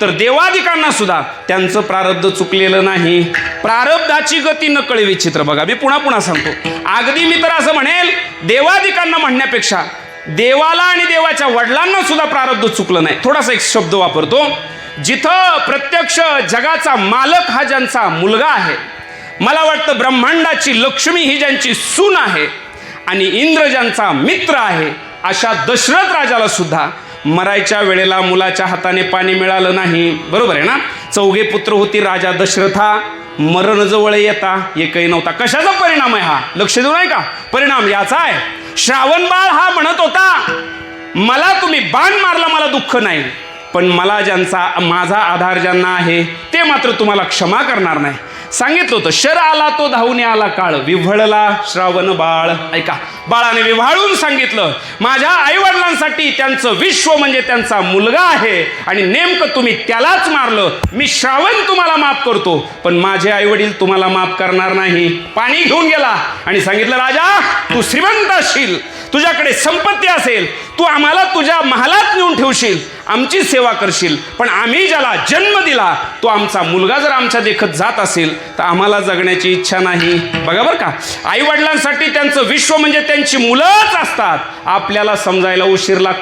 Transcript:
तर देवादिकांना सुद्धा त्यांचं प्रारब्ध चुकलेलं नाही. प्रारब्धाची गती न कळे विचित्र. बघा, मी पुन्हा पुन्हा सांगतो, अगदी मी तर असं म्हणेल, देवादिकांना म्हणण्यापेक्षा देवाला आणि देवाच्या वडिलांना सुद्धा प्रारब्ध चुकलं नाही. थोडासा एक शब्द वापरतो, जिथं प्रत्यक्ष जगाचा मालक हा ज्यांचा मुलगा आहे, मला वाटतं ब्रह्मांडाची लक्ष्मी ही ज्यांची सून आहे आणि इंद्र ज्यांचा मित्र आहे, अशा दशरथ राजाला सुद्धा मरायच्या वेळेला मुलाच्या हाताने पाणी मिळालं नाही. बरोबर आहे ना? चौघे पुत्र होती राजा दशरथा, मरण जवळ येता एकही नव्हता. कशाचा परिणाम आहे हा? लक्ष देऊ नाही का? परिणाम याचा आहे, श्रावणबाळ हा म्हणत होता, मला तुम्ही बाण मारला मला दुःख नाही, पण मला ज्यांचा माझा आधार ज्यांना आहे ते मात्र तुम्हाला क्षमा करणार नाही. सांगितलं होतं, शर आला तो धावून आला काळ, विव्हळला श्रावण बाळ. ऐका, बाळाने विव्हाळून सांगितलं, माझ्या आईवडिलांसाठी त्यांचं विश्व म्हणजे त्यांचा मुलगा आहे आणि नेमकं तुम्ही त्यालाच मारलं. मी श्रावण तुम्हाला माफ करतो, पण माझे आईवडील तुम्हाला माफ करणार नाही. पाणी घेऊन गेला आणि सांगितलं, राजा तू श्रीमंत असशील, तुझ्याकडे संपत्ती असेल, तू आम्हाला तुझ्या महालात नेऊन ठेवशील, आमची सेवा करशील, पण आम्ही ज्याला जन्म दिला तो आमचा मुलगा जर आमच्या देखत जात असेल तर आम्हाला जगण्याची इच्छा नाही. बघा बरं का, आई वडिलांसाठी त्यांचं विश्व म्हणजे त्यांची मुलंच असतात. आपल्याला समजायला उशीर लागतो.